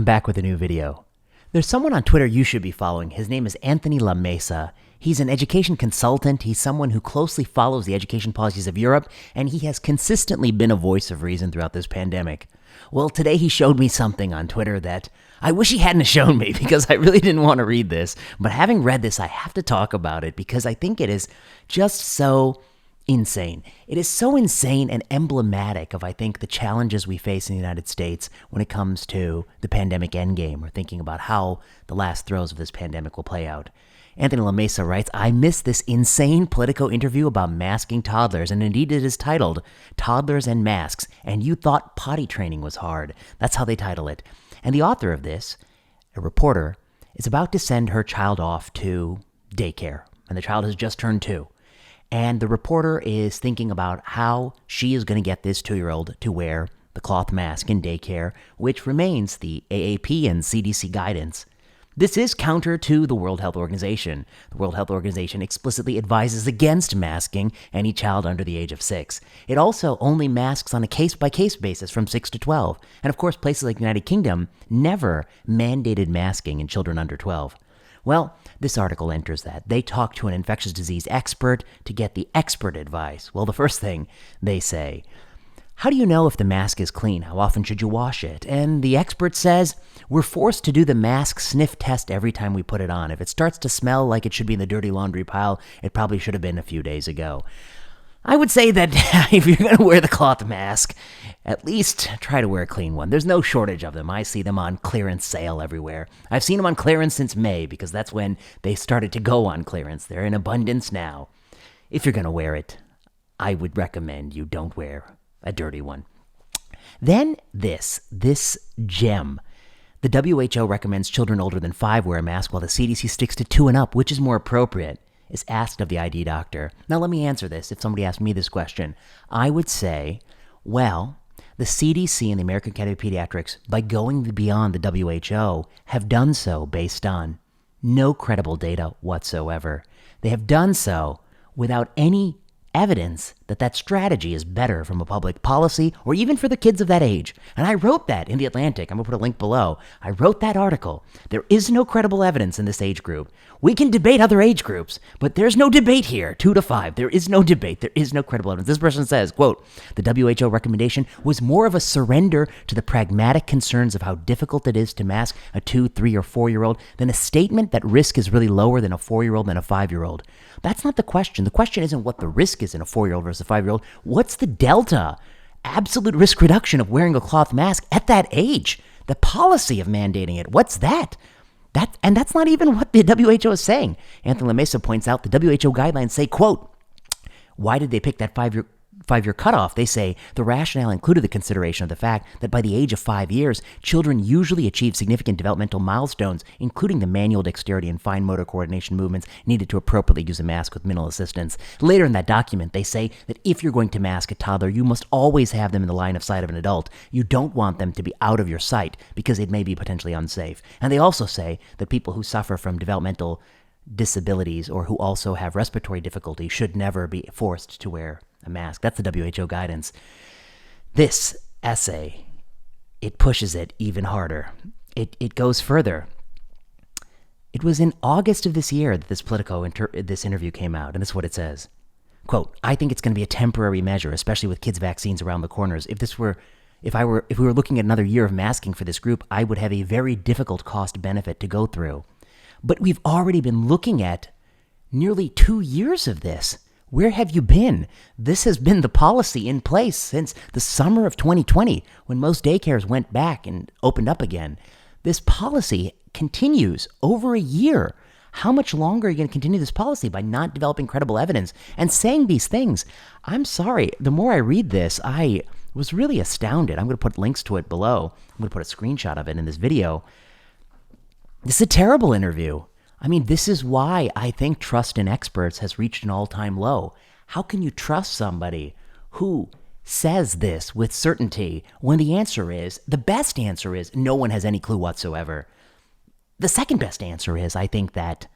I'm back with a new video. There's someone on Twitter you should be following. His name is Anthony La Mesa. He's an education consultant. He's someone who closely follows the education policies of Europe, and he has consistently been a voice of reason throughout this pandemic. Well, today he showed me something on Twitter that I wish he hadn't shown me because I really didn't want to read this. But having read this, I have to talk about it because I think it is just so insane. It is so insane and emblematic of, I think, the challenges we face in the United States when it comes to the pandemic endgame or thinking about how the last throes of this pandemic will play out. Anthony La Mesa writes, I missed this insane Politico interview about masking toddlers, and indeed it is titled Toddlers and Masks, and you thought potty training was hard. That's how they title it. And the author of this, a reporter, is about to send her child off to daycare, and the child has just turned 2. And the reporter is thinking about how she is going to get this 2-year-old to wear the cloth mask in daycare, which remains the AAP and CDC guidance. This is counter to the World Health Organization. The World Health Organization explicitly advises against masking any child under the age of 6. It also only masks on a case-by-case basis from 6 to 12. And of course, places like the United Kingdom never mandated masking in children under 12. Well, this article enters that. They talk to an infectious disease expert to get the expert advice. Well, the first thing they say, how do you know if the mask is clean? How often should you wash it? And the expert says, we're forced to do the mask sniff test every time we put it on. If it starts to smell like it should be in the dirty laundry pile, it probably should have been a few days ago. I would say that if you're going to wear the cloth mask, at least try to wear a clean one. There's no shortage of them. I see them on clearance sale everywhere. I've seen them on clearance since May because that's when they started to go on clearance. They're in abundance now. If you're going to wear it, I would recommend you don't wear a dirty one. Then this gem. The WHO recommends children older than 5 wear a mask while the CDC sticks to 2 and up, which is more appropriate, is asked of the ID doctor. Now let me answer this. If somebody asked me this question, I would say, well, the CDC and the American Academy of Pediatrics, by going beyond the WHO, have done so based on no credible data whatsoever. They have done so without any evidence that that strategy is better from a public policy or even for the kids of that age. And I wrote that in The Atlantic. I'm going to put a link below. I wrote that article. There is no credible evidence in this age group. We can debate other age groups, but there's no debate here. 2 to 5. There is no debate. There is no credible evidence. This person says, quote, the WHO recommendation was more of a surrender to the pragmatic concerns of how difficult it is to mask a 2, 3, or 4-year-old than a statement that risk is really lower than a 4-year-old than a 5-year-old. That's not the question. The question isn't what the risk is in a 4-year-old versus a 5-year-old. What's the delta? Absolute risk reduction of wearing a cloth mask at that age. The policy of mandating it. What's that? And that's not even what the WHO is saying. Anthony La Mesa points out the WHO guidelines say, quote, why did they pick that 5-year cutoff? They say the rationale included the consideration of the fact that by the age of 5 years, children usually achieve significant developmental milestones, including the manual dexterity and fine motor coordination movements needed to appropriately use a mask with minimal assistance. Later in that document, they say that if you're going to mask a toddler, you must always have them in the line of sight of an adult. You don't want them to be out of your sight because it may be potentially unsafe. And they also say that people who suffer from developmental disabilities or who also have respiratory difficulty should never be forced to wear a mask. That's the WHO guidance. This essay, it pushes it even harder. It goes further. It was in August of this year that this Politico this interview came out, and this is what it says. Quote, I think it's going to be a temporary measure, especially with kids' vaccines around the corners. If we were looking at another year of masking for this group, I would have a very difficult cost benefit to go through. But we've already been looking at nearly 2 years of this. Where have you been? This has been the policy in place since the summer of 2020, when most daycares went back and opened up again. This policy continues over a year. How much longer are you going to continue this policy by not developing credible evidence and saying these things? I'm sorry. The more I read this, I was really astounded. I'm going to put links to it below. I'm going to put a screenshot of it in this video. This is a terrible interview. I mean, this is why I think trust in experts has reached an all-time low. How can you trust somebody who says this with certainty when the best answer is no one has any clue whatsoever? The second best answer is, I think, that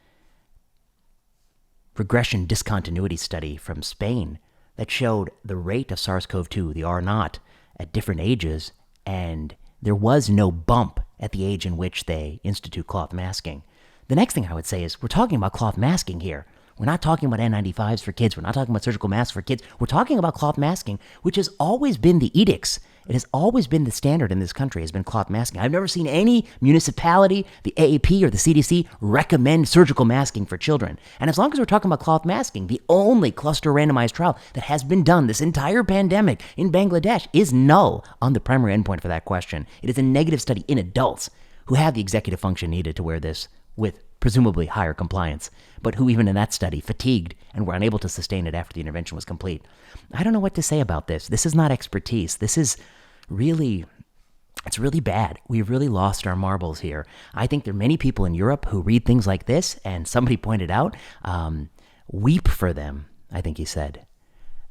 regression discontinuity study from Spain that showed the rate of SARS-CoV-2, the R0, at different ages, and there was no bump at the age in which they institute cloth masking. The next thing I would say is we're talking about cloth masking here. We're not talking about N95s for kids. We're not talking about surgical masks for kids. We're talking about cloth masking, which has always been the edicts. It has always been the standard in this country, has been cloth masking. I've never seen any municipality, the AAP or the CDC, recommend surgical masking for children. And as long as we're talking about cloth masking, the only cluster randomized trial that has been done this entire pandemic in Bangladesh is null on the primary endpoint for that question. It is a negative study in adults who have the executive function needed to wear this with presumably higher compliance, but who even in that study fatigued and were unable to sustain it after the intervention was complete. I don't know what to say about this. This is not expertise. This is really, it's really bad. We've really lost our marbles here. I think there are many people in Europe who read things like this, and somebody pointed out, weep for them, I think he said.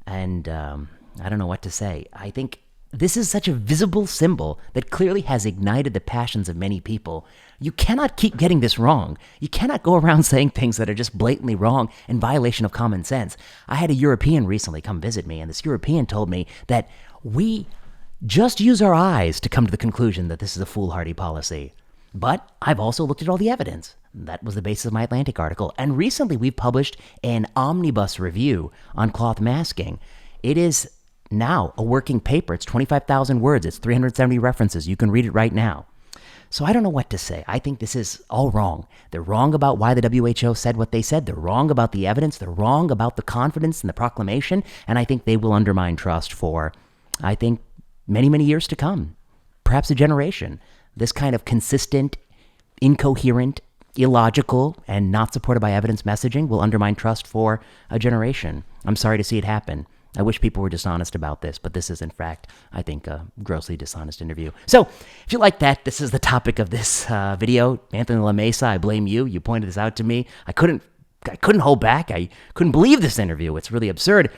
And I don't know what to say. I think this is such a visible symbol that clearly has ignited the passions of many people. You cannot keep getting this wrong. You cannot go around saying things that are just blatantly wrong in violation of common sense. I had a European recently come visit me, and this European told me that we just use our eyes to come to the conclusion that this is a foolhardy policy. But I've also looked at all the evidence. That was the basis of my Atlantic article. And recently we've published an omnibus review on cloth masking. It is now a working paper. It's 25,000 words. It's 370 references. You can read it right now. So I don't know what to say. I think this is all wrong. They're wrong about why the WHO said what they said. They're wrong about the evidence. They're wrong about the confidence in the proclamation. And I think they will undermine trust for, I think, many, many years to come. Perhaps a generation. This kind of consistent, incoherent, illogical, and not supported by evidence messaging will undermine trust for a generation. I'm sorry to see it happen. I wish people were dishonest about this, but this is, in fact, I think, a grossly dishonest interview. So, if you like that, this is the topic of this video. Anthony LaMesa, I blame you. You pointed this out to me. I couldn't hold back. I couldn't believe this interview. It's really absurd.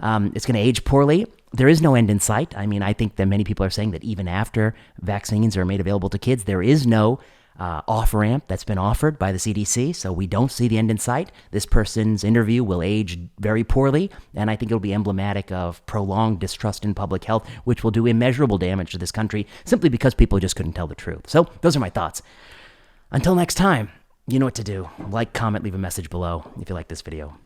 It's going to age poorly. There is no end in sight. I mean, I think that many people are saying that even after vaccines are made available to kids, there is no off-ramp that's been offered by the CDC, so we don't see the end in sight. This person's interview will age very poorly, and I think it'll be emblematic of prolonged distrust in public health, which will do immeasurable damage to this country simply because people just couldn't tell the truth. So those are my thoughts. Until next time, you know what to do. Like, comment, leave a message below if you like this video.